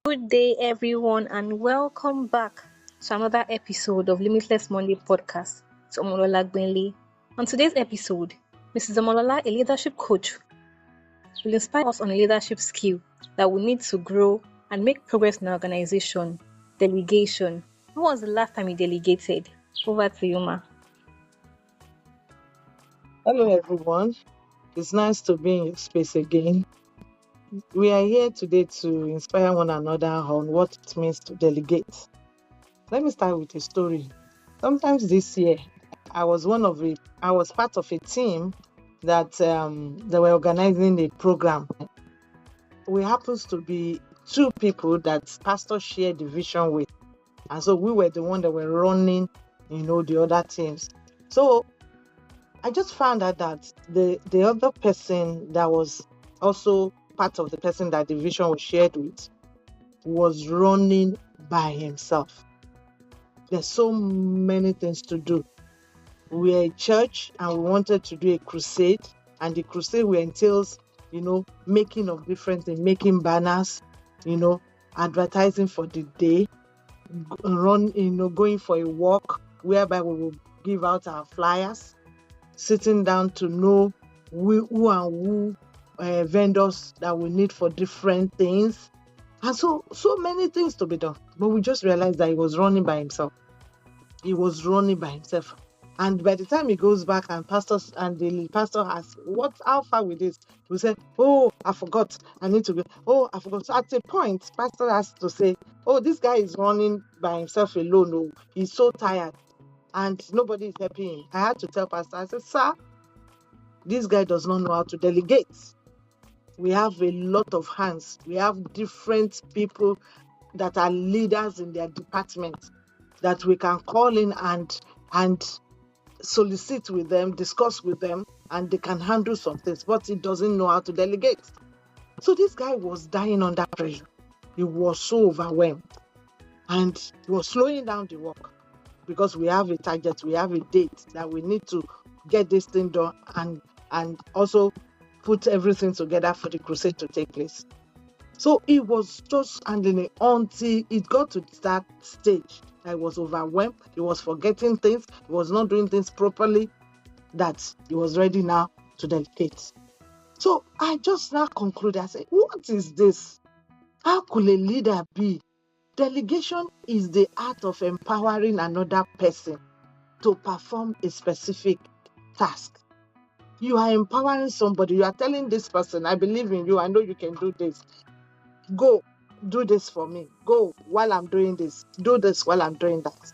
Good day, everyone, and welcome back to another episode of Limitless Monday podcast. It's Omolola Gbenle. On today's episode, Mrs. Omolola, a leadership coach, will inspire us on a leadership skill that we need to grow and make progress in our organization: delegation. When was the last time you delegated? Over to you, Ma. Hello, everyone. It's nice to be in your space again. We are here today to inspire one another on what it means to delegate. Let me start with a story. Sometimes this year, I was part of a team that they were organizing a program. We happens to be two people that pastor shared the vision with, and so we were the one that were running, the other teams. So I just found out that the other person that was also part of the person that the vision was shared with was running by himself. There's so many things to do. We're a church and we wanted to do a crusade, and the crusade entails, making of different things, making banners, advertising for the day, going for a walk whereby we will give out our flyers, sitting down to know who vendors that we need for different things, and so many things to be done. But we just realized that he was running by himself. And by the time he goes back and the pastor asks, how far with this? We said, oh, I forgot. I need to go. Oh, I forgot. So at a point, pastor has to say, oh, this guy is running by himself alone. Oh, he's so tired and nobody is helping him. I had to tell pastor, I said, sir, this guy does not know how to delegate. We have a lot of hands. We have different people that are leaders in their department that we can call in and solicit with them, discuss with them, and they can handle some things, but he doesn't know how to delegate. So this guy was dying under pressure. He was so overwhelmed and he was slowing down the work because we have a target, we have a date that we need to get this thing done and also put everything together for the crusade to take place. So he was just handling it until it got to that stage. I was overwhelmed. He was forgetting things. He was not doing things properly, that he was ready now to delegate. So I just now concluded, I said, what is this? How could a leader be? Delegation is the art of empowering another person to perform a specific task. You are empowering somebody. You are telling this person, I believe in you. I know you can do this. Go, do this for me. Go while I'm doing this. Do this while I'm doing that.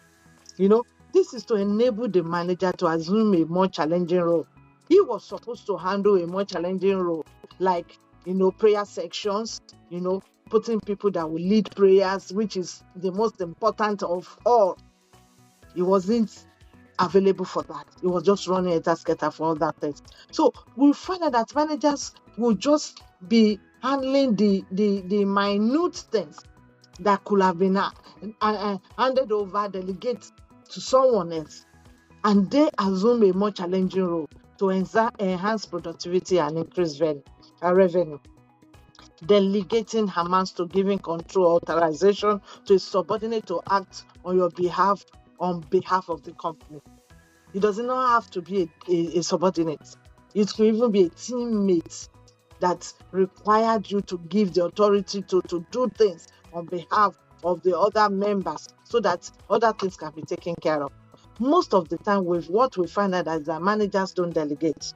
This is to enable the manager to assume a more challenging role. He was supposed to handle a more challenging role, like, prayer sections, putting people that will lead prayers, which is the most important of all. He wasn't available for that. He was just running a task getter for all that things. So we find out that managers will just be handling the minute things that could have been handed over, delegate to someone else, and they assume a more challenging role to enhance productivity and increase revenue. Delegating amounts to giving control, authorization to a subordinate to act on your behalf, on behalf of the company. It does not have to be a subordinate. It could even be a teammate that required you to give the authority to do things on behalf of the other members so that other things can be taken care of. Most of the time, with what we find out is that managers don't delegate.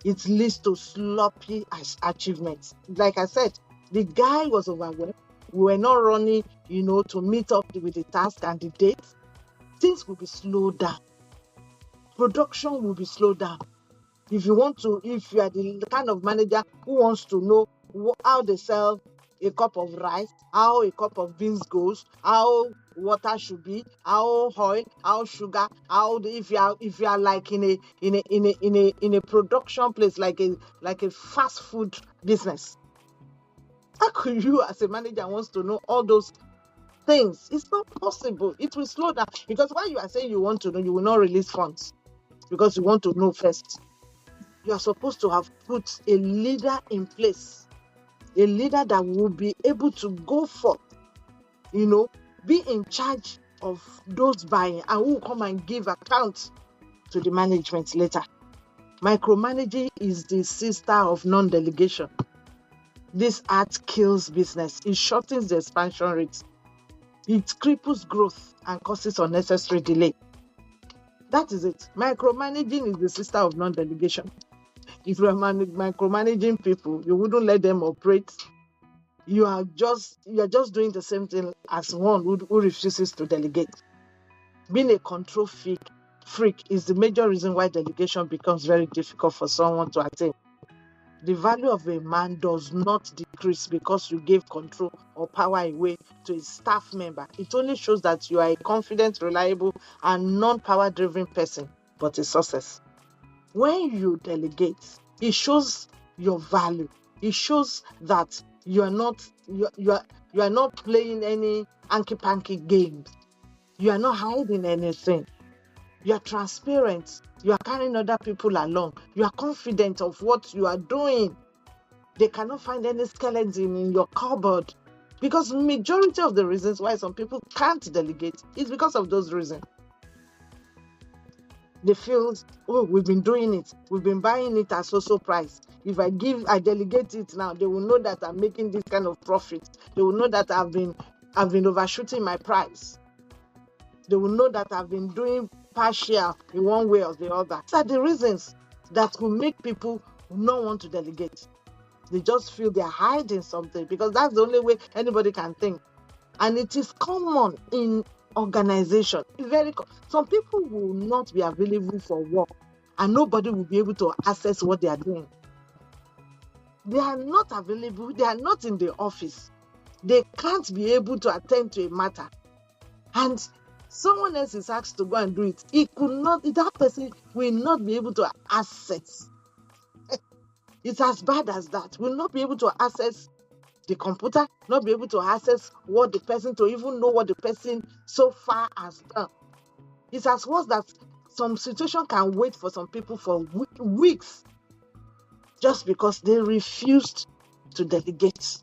It leads to sloppy achievements. Like I said, the guy was overwhelmed. We were not running, to meet up with the task and the date. Things will be slowed down. Production will be slowed down. If you are the kind of manager who wants to know how they sell a cup of rice, how a cup of beans goes, how water should be, how oil, how sugar, if you are like in a production place, like a fast food business, how could you as a manager wants to know all those things? It's not possible. It will slow down, because while you are saying you want to know, you will not release funds because you want to know first. You are supposed to have put a leader in place a leader that will be able to go forth, be in charge of those buying and who will come and give account to the management later. Micromanaging is the sister of non-delegation. This art kills business. It shortens the expansion rate. It cripples growth and causes unnecessary delay. That is it. Micromanaging is the sister of non-delegation. If you are micromanaging people, you wouldn't let them operate. You are just doing the same thing as one who refuses to delegate. Being a control freak is the major reason why delegation becomes very difficult for someone to attain. The value of a man does not decrease because you gave control or power away to a staff member. It only shows that you are a confident, reliable, and non-power driven person, but a success. When you delegate, it shows your value. It shows that you are not playing any hanky-panky games. You are not hiding anything. You are transparent. You are carrying other people along. You are confident of what you are doing. They cannot find any skeleton in your cupboard. Because majority of the reasons why some people can't delegate is because of those reasons. They feel, oh, we've been doing it. We've been buying it at so price. If I delegate it now, they will know that I'm making this kind of profit. They will know that I've been overshooting my price. They will know that I've been doing partial in one way or the other. These are the reasons that will make people not want to delegate. They just feel they're hiding something because that's the only way anybody can think. And it is common in organization. Some people will not be available for work and nobody will be able to access what they are doing. They are not available. They are not in the office. They can't be able to attend to a matter. And someone else is asked to go and do it. That person will not be able to access. It's as bad as that. Will not be able to access the computer, not be able to access what the person, to even know what the person so far has done. It's as worse that some situation can wait for some people for weeks just because they refused to delegate.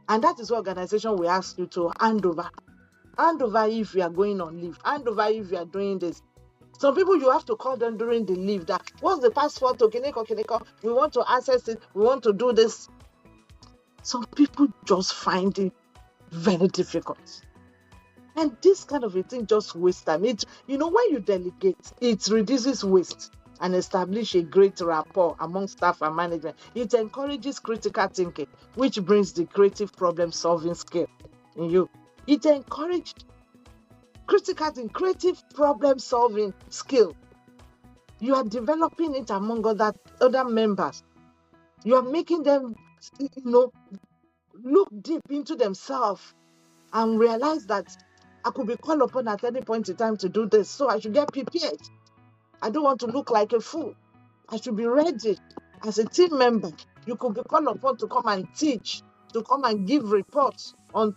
And that is what organization will ask you to hand over. Hand over if you are going on leave. Hand over if you are doing this. Some people you have to call them during the leave that, what's the password to Kineko? We want to access it. We want to do this. Some people just find it very difficult. And this kind of a thing just wastes time. When you delegate, it reduces waste and establish a great rapport among staff and management. It encourages critical thinking, which brings the creative problem-solving skill in you. It encourages creative problem-solving skill. You are developing it among other members. You are making them, look deep into themselves and realize that I could be called upon at any point in time to do this, so I should get prepared. I don't want to look like a fool. I should be ready. As a team member, you could be called upon to come and teach, to come and give reports on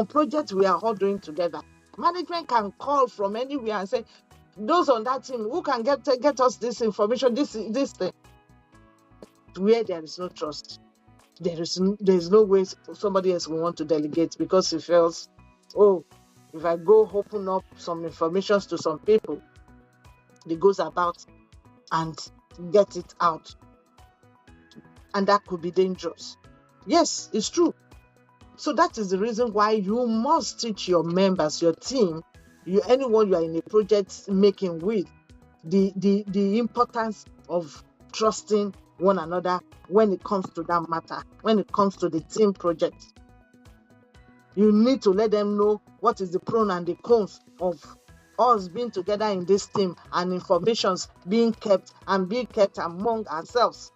projects we are all doing together. Management can call from anywhere and say, those on that team, who can get us this information, this thing. Where there is no trust, there is no way somebody else will want to delegate because he feels, if I go open up some information to some people, they goes about and get it out. And that could be dangerous. Yes, it's true. So that is the reason why you must teach your members, your team, anyone you are in a project making with, the importance of trusting one another when it comes to that matter, when it comes to the team project. You need to let them know what is the pros and the cons of us being together in this team and informations being kept among ourselves.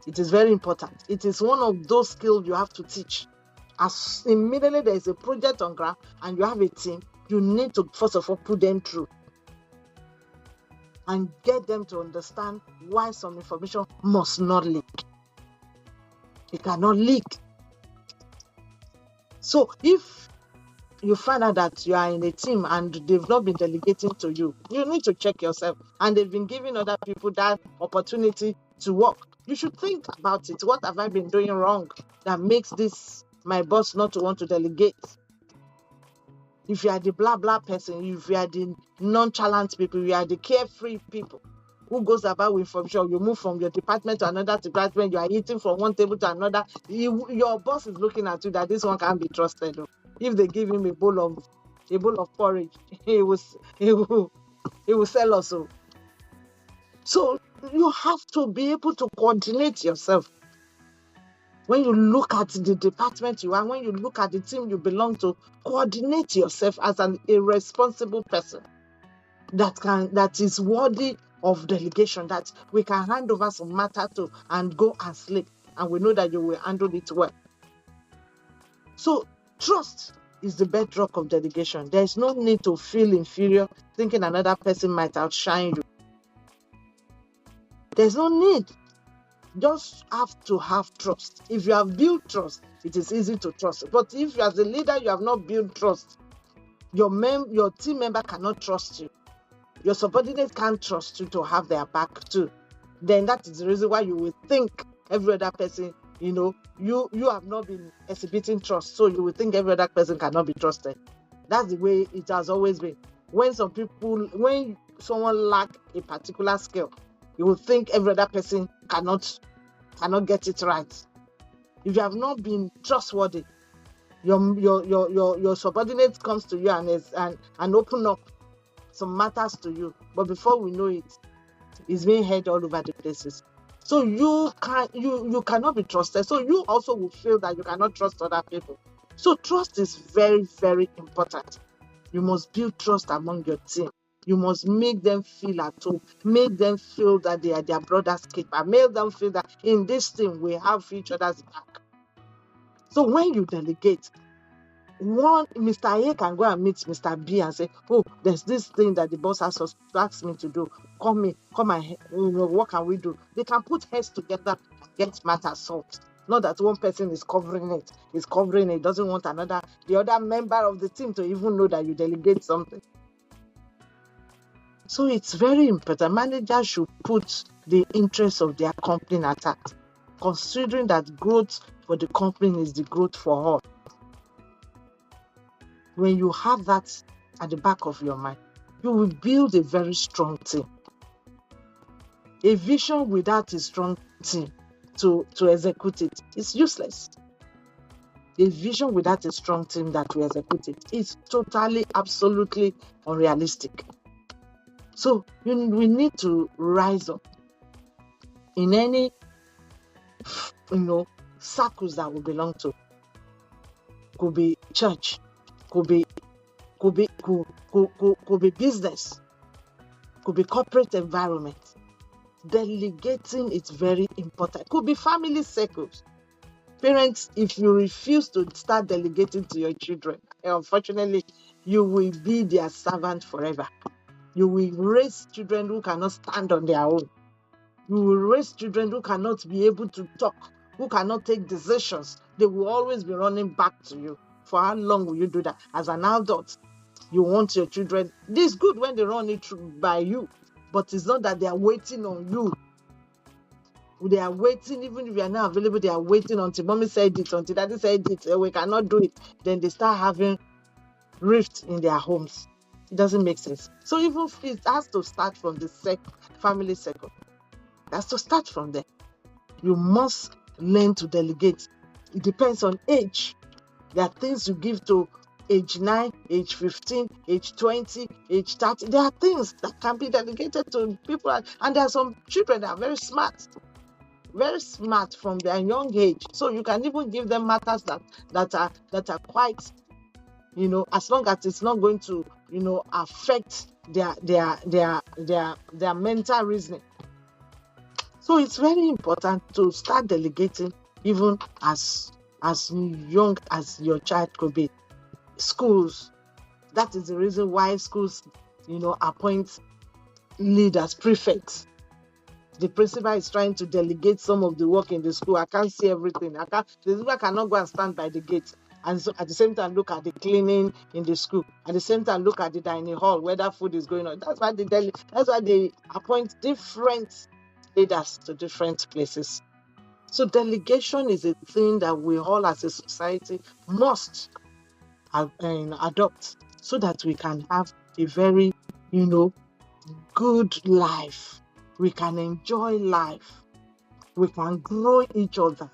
It is very important. It is one of those skills you have to teach. As immediately there is a project on ground and you have a team, you need to first of all put them through and get them to understand why some information must not leak. It cannot leak. So if you find out that you are in a team and they've not been delegating to you, you need to check yourself. And they've been giving other people that opportunity to work. You should think about it. What have I been doing wrong that makes this my boss not to want to delegate? If you are the blah blah person, if you are the nonchalant people, you are the carefree people who goes about with information, you move from your department to another department, you are eating from one table to another. Your boss is looking at you that this one can't be trusted. If they give him a bowl of porridge, he will sell us. So you have to be able to coordinate yourself. When you look at the department you are, when you look at the team you belong to, coordinate yourself as a responsible person that is worthy of delegation, that we can hand over some matter to and go and sleep, and we know that you will handle it well. So trust is the bedrock of delegation. There is no need to feel inferior, thinking another person might outshine you. There's no need. Just have to have trust. If you have built trust, it is easy to trust. But if you as a leader, you have not built trust, your team member cannot trust you. Your subordinate can't trust you to have their back too. Then that is the reason why you will think every other person, you have not been exhibiting trust, so you will think every other person cannot be trusted. That's the way it has always been. When someone lack a particular skill, you will think every other person cannot get it right. If you have not been trustworthy, your subordinate comes to you and open up some matters to you, but before we know it, it's being heard all over the places. So you cannot be trusted. So you also will feel that you cannot trust other people. So trust is very, very important. You must build trust among your team. You must make them feel at home. Make them feel that they are their brother's keeper. Make them feel that in this team we have each other's back. So when you delegate, Mr. A can go and meet Mr. B and say, "Oh, there's this thing that the boss has asked me to do. Come and what can we do?" They can put heads together and get matters solved. Not that one person is covering it, doesn't want the other member of the team to even know that you delegate something. So it's very important. Managers should put the interests of their company at heart, considering that growth for the company is the growth for all. When you have that at the back of your mind, you will build a very strong team. A vision without a strong team to execute it is useless. A vision without a strong team that will execute it is totally, absolutely unrealistic. So we need to rise up in any circles that we belong to. Could be church, could be business, could be corporate environment. Delegating is very important. Could be family circles. Parents, if you refuse to start delegating to your children, unfortunately, you will be their servant forever. You will raise children who cannot stand on their own. You will raise children who cannot be able to talk, who cannot take decisions. They will always be running back to you. For how long will you do that? As an adult, you want your children. This is good when they run it by you, but it's not that they are waiting on you. They are waiting, even if you are not available, they are waiting until mommy said it, until daddy said it, we cannot do it. Then they start having rift in their homes. It doesn't make sense. So even it has to start from the family circle. That's to start from there. You must learn to delegate. It depends on age. There are things you give to age 9, age 15, age 20, age 30. There are things that can be delegated to people. And there are some children that are very smart from their young age. So you can even give them matters that are quite, as long as it's not going to, affect their mental reasoning. So it's very important to start delegating even as young as your child could be. Schools, that is the reason why schools, appoint leaders, prefects. The principal is trying to delegate some of the work in the school. I can't see everything. The principal cannot go and stand by the gate and so at the same time look at the cleaning in the school. At the same time look at the dining hall, whether food is going on. That's why they appoint different leaders to different places. So delegation is a thing that we all as a society must adopt so that we can have a very, good life. We can enjoy life. We can grow each other.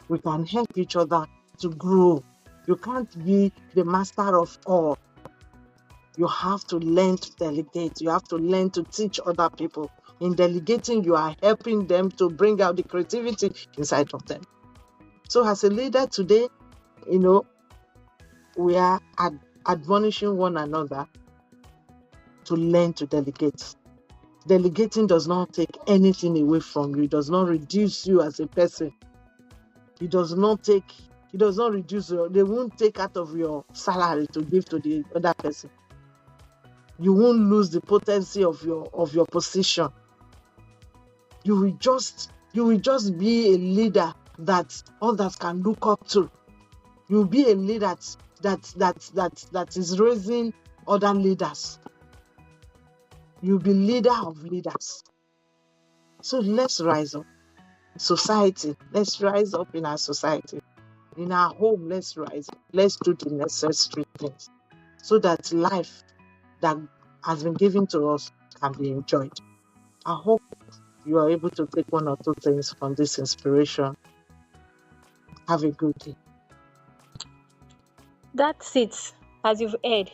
We can help each other to grow. You can't be the master of all. You have to learn to delegate. You have to learn to teach other people. In delegating, you are helping them to bring out the creativity inside of them. So as a leader today, we are admonishing one another to learn to delegate. Delegating does not take anything away from you. It does not reduce you as a person. It does not reduce they won't take out of your salary to give to the other person. You won't lose the potency of your position. You will just be a leader that others can look up to. You'll be a leader that is raising other leaders. You'll be leader of leaders. So let's rise up. Society, let's rise up in our society. In our home, let's rise up. Let's do the necessary things so that life that has been given to us can be enjoyed. I hope you are able to take one or two things from this inspiration. Have a good day. That's it. As you've heard,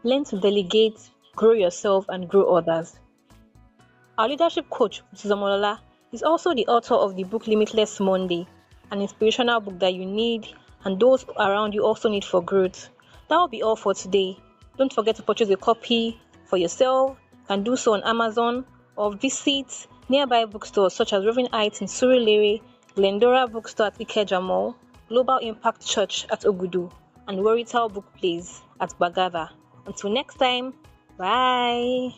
learn to delegate, grow yourself, and grow others. Our leadership coach, Mrs. Omolola, is also the author of the book Limitless Monday, an inspirational book that you need and those around you also need for growth. That will be all for today. Don't forget to purchase a copy for yourself. You can do so on Amazon or visit nearby bookstores such as Roving in Surulere, Glendora Bookstore at Ikeja Mall, Global Impact Church at Ogudu, and Worital Bookplaze at Gbagada. Until next time, bye!